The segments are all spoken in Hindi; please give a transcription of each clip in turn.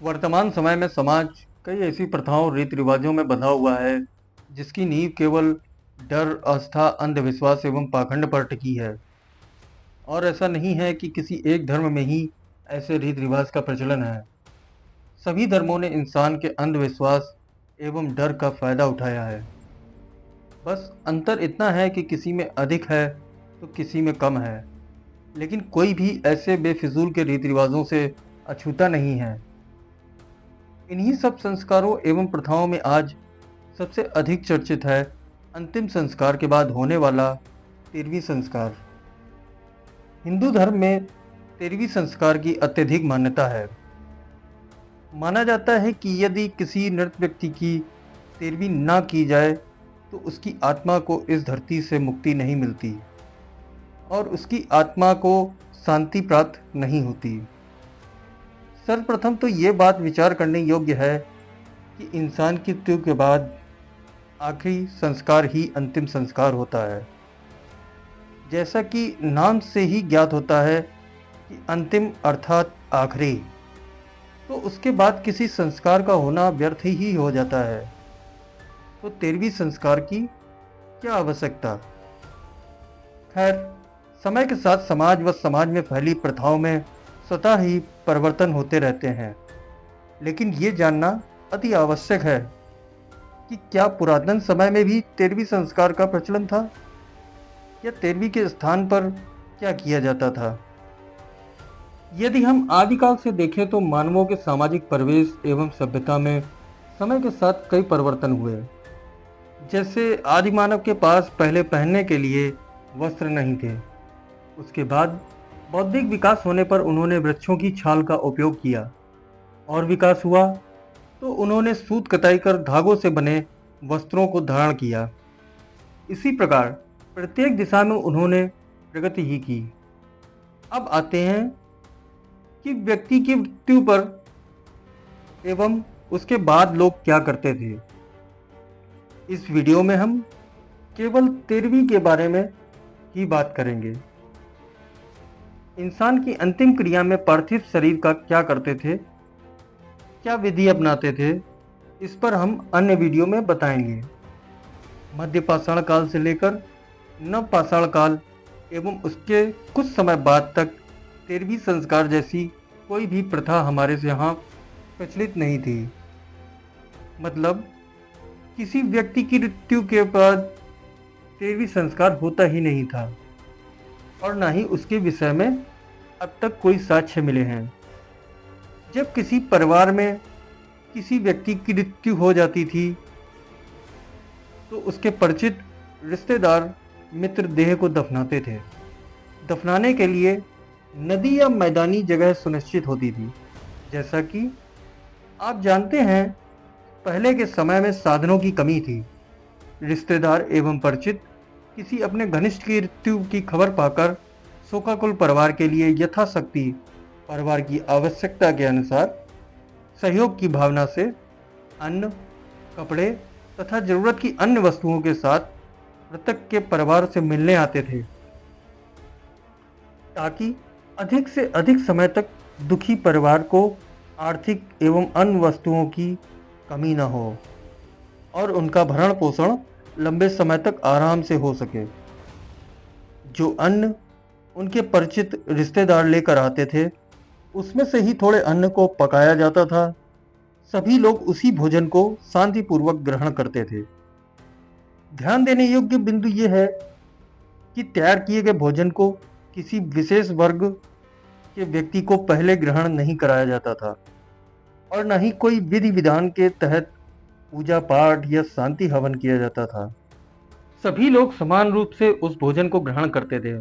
वर्तमान समय में समाज कई ऐसी प्रथाओं रीति रिवाजों में बंधा हुआ है जिसकी नींव केवल डर, आस्था, अंधविश्वास एवं पाखंड पर टिकी है। और ऐसा नहीं है कि किसी एक धर्म में ही ऐसे रीति रिवाज का प्रचलन है। सभी धर्मों ने इंसान के अंधविश्वास एवं डर का फायदा उठाया है। बस अंतर इतना है कि किसी में अधिक है तो किसी में कम है। लेकिन कोई भी ऐसे बेफिजूल के रीति रिवाजों से अछूता नहीं है। इन्हीं सब संस्कारों एवं प्रथाओं में आज सबसे अधिक चर्चित है अंतिम संस्कार के बाद होने वाला 13वीं संस्कार। हिंदू धर्म में 13वीं संस्कार की अत्यधिक मान्यता है। माना जाता है कि यदि किसी मृत व्यक्ति की 13वीं ना की जाए तो उसकी आत्मा को इस धरती से मुक्ति नहीं मिलती और उसकी आत्मा को शांति प्राप्त नहीं होती। सर्वप्रथम तो ये बात विचार करने योग्य है कि इंसान की मृत्यु के बाद आखिरी संस्कार ही अंतिम संस्कार होता है। जैसा कि नाम से ही ज्ञात होता है कि अंतिम अर्थात आखिरी, तो उसके बाद किसी संस्कार का होना व्यर्थ ही हो जाता है। तो 13वीं संस्कार की क्या आवश्यकता? खैर, समय के साथ समाज व समाज में फैली प्रथाओं में स्वतः ही परिवर्तन होते रहते हैं। लेकिन ये जानना अति आवश्यक है कि क्या पुरातन समय में भी 13वीं संस्कार का प्रचलन था या 13वीं के स्थान पर क्या किया जाता था। यदि हम आदिकाल से देखें तो मानवों के सामाजिक परिवेश एवं सभ्यता में समय के साथ कई परिवर्तन हुए। जैसे आदि मानव के पास पहले पहनने के लिए वस्त्र नहीं थे। उसके बाद बौद्धिक विकास होने पर उन्होंने वृक्षों की छाल का उपयोग किया और विकास हुआ तो उन्होंने सूत कताई कर धागों से बने वस्त्रों को धारण किया। इसी प्रकार प्रत्येक दिशा में उन्होंने प्रगति ही की। अब आते हैं कि व्यक्ति की मृत्यु पर एवं उसके बाद लोग क्या करते थे। इस वीडियो में हम केवल 13वीं के बारे में ही बात करेंगे। इंसान की अंतिम क्रिया में पार्थिव शरीर का क्या करते थे, क्या विधि अपनाते थे, इस पर हम अन्य वीडियो में बताएंगे। मध्य पाषाण काल से लेकर नव पाषाण काल एवं उसके कुछ समय बाद तक 13वीं संस्कार जैसी कोई भी प्रथा हमारे यहाँ प्रचलित नहीं थी। मतलब किसी व्यक्ति की मृत्यु के बाद 13वीं संस्कार होता ही नहीं था और ना ही उसके विषय में अब तक कोई साक्ष्य मिले हैं। जब किसी परिवार में किसी व्यक्ति की मृत्यु हो जाती थी तो उसके परिचित रिश्तेदार मित्र देह को दफनाते थे। दफनाने के लिए नदी या मैदानी जगह सुनिश्चित होती थी। जैसा कि आप जानते हैं, पहले के समय में साधनों की कमी थी। रिश्तेदार एवं परिचित किसी अपने घनिष्ठ की मृत्यु की खबर पाकर शोकाकुल परिवार के लिए यथाशक्ति परिवार की आवश्यकता के अनुसार सहयोग की भावना से अन्न, कपड़े तथा जरूरत की अन्य वस्तुओं के साथ मृतक के परिवार से मिलने आते थे ताकि अधिक से अधिक समय तक दुखी परिवार को आर्थिक एवं अन्य वस्तुओं की कमी न हो और उनका भरण पोषण लंबे समय तक आराम से हो सके। जो अन्न उनके परिचित रिश्तेदार लेकर आते थे उसमें से ही थोड़े अन्न को पकाया जाता था। सभी लोग उसी भोजन को शांतिपूर्वक ग्रहण करते थे। ध्यान देने योग्य बिंदु यह है कि तैयार किए गए भोजन को किसी विशेष वर्ग के व्यक्ति को पहले ग्रहण नहीं कराया जाता था और न ही कोई विधि विधान के तहत पूजा पाठ या शांति हवन किया जाता था। सभी लोग समान रूप से उस भोजन को ग्रहण करते थे।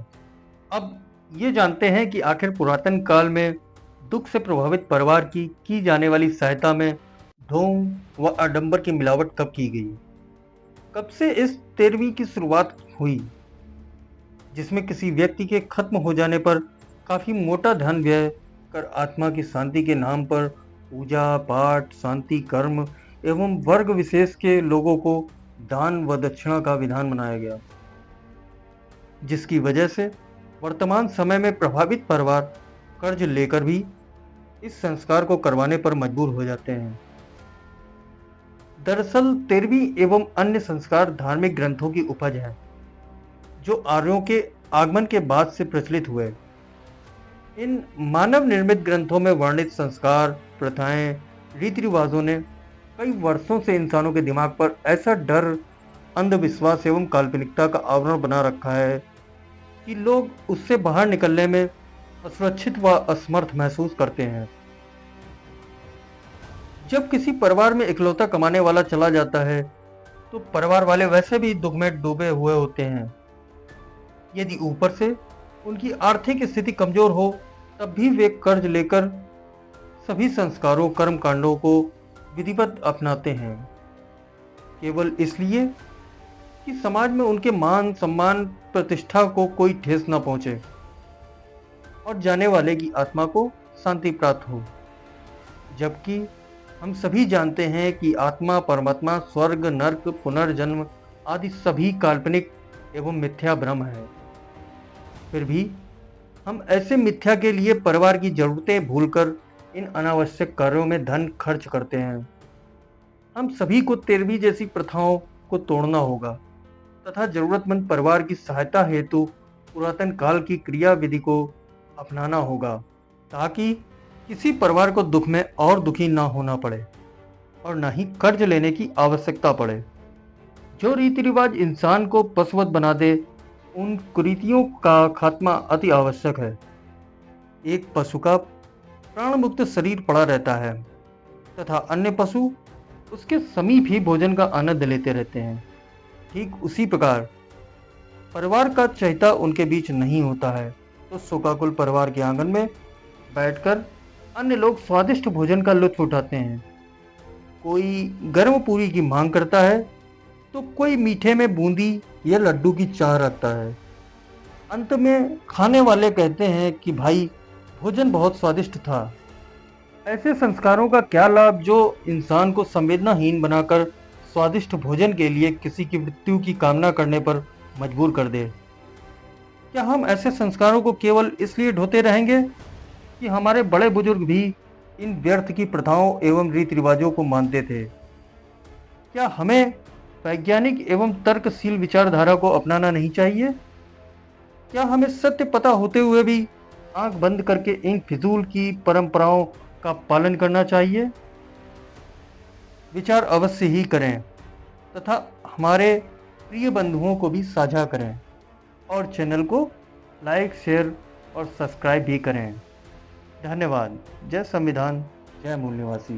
अब ये जानते हैं कि आखिर पुरातन काल में दुख से प्रभावित परिवार की जाने वाली सहायता में ढोंग व आडंबर की मिलावट कब की गई, कब से इस 13वीं की शुरुआत हुई, जिसमें किसी व्यक्ति के खत्म हो जाने पर काफी मोटा धन व्यय कर आत्मा की शांति के नाम पर पूजा पाठ, शांति कर्म एवं वर्ग विशेष के लोगों को दान व दक्षिणा का विधान बनाया गया, जिसकी वजह से वर्तमान समय में प्रभावित परिवार कर्ज लेकर भी इस संस्कार को करवाने पर मजबूर हो जाते हैं। दरअसल 13वीं एवं अन्य संस्कार धार्मिक ग्रंथों की उपज है, जो आर्यों के आगमन के बाद से प्रचलित हुए। इन मानव निर्मित ग्रंथों में वर्णित संस्कार, प्रथाएं, रीति रिवाजों ने कई वर्षों से इंसानों के दिमाग पर ऐसा डर, अंधविश्वास एवं काल्पनिकता का आवरण बना रखा है कि लोग उससे बाहर निकलने में असुरक्षित व असमर्थ महसूस करते हैं। जब किसी परिवार में इकलौता कमाने वाला चला जाता है, तो परिवार वाले वैसे भी दुख में डूबे हुए होते हैं। यदि ऊपर से उनकी आर्थिक स्थिति कमजोर हो, तब भी वे कर्ज लेकर सभी संस्कारों, कर्म कांडों को विधिवत अपनाते हैं, केवल इसलिए कि समाज में उनके मान, सम्मान, प्रतिष्ठा को कोई ठेस न पहुंचे और जाने वाले की आत्मा को शांति प्राप्त हो। जबकि हम सभी जानते हैं कि आत्मा, परमात्मा, स्वर्ग, नर्क, पुनर्जन्म आदि सभी काल्पनिक एवं मिथ्या भ्रम है। फिर भी हम ऐसे मिथ्या के लिए परिवार की जरूरतें भूलकर इन अनावश्यक कार्यों में धन खर्च करते हैं। हम सभी को 13वीं जैसी प्रथाओं को तोड़ना होगा तथा जरूरतमंद परिवार की सहायता हेतु पुरातन काल की क्रिया विधि को अपनाना होगा, ताकि किसी परिवार को दुख में और दुखी ना होना पड़े और न ही कर्ज लेने की आवश्यकता पड़े। जो रीति रिवाज इंसान को पशुवत बना दे, उन कुरीतियों का खात्मा अति आवश्यक है। एक पशु का प्राण मुक्त शरीर पड़ा रहता है तथा अन्य पशु उसके समीप ही भोजन का आनंद लेते रहते हैं। ठीक उसी प्रकार परिवार का चहिता उनके बीच नहीं होता है, तो शोकाकुल परिवार के आंगन में बैठकर अन्य लोग स्वादिष्ट भोजन का लुत्फ उठाते हैं। कोई गर्म पूरी की मांग करता है, तो कोई मीठे में बूंदी या लड्डू की चाह रखता है। अंत में खाने वाले कहते हैं कि भाई, भोजन बहुत स्वादिष्ट था। ऐसे संस्कारों का क्या लाभ जो इंसान को संवेदनाहीन बनाकर स्वादिष्ट भोजन के लिए किसी की मृत्यु की कामना करने पर मजबूर कर दे। क्या हम ऐसे संस्कारों को केवल इसलिए ढोते रहेंगे कि हमारे बड़े बुजुर्ग भी इन व्यर्थ की प्रथाओं एवं रीति रिवाजों को मानते थे? क्या हमें वैज्ञानिक एवं तर्कशील विचारधारा को अपनाना नहीं चाहिए? क्या हमें सत्य पता होते हुए भी आंख बंद करके इन फिजूल की परंपराओं का पालन करना चाहिए? विचार अवश्य ही करें तथा हमारे प्रिय बंधुओं को भी साझा करें और चैनल को लाइक, शेयर और सब्सक्राइब भी करें। धन्यवाद। जय संविधान, जय मूल निवासी।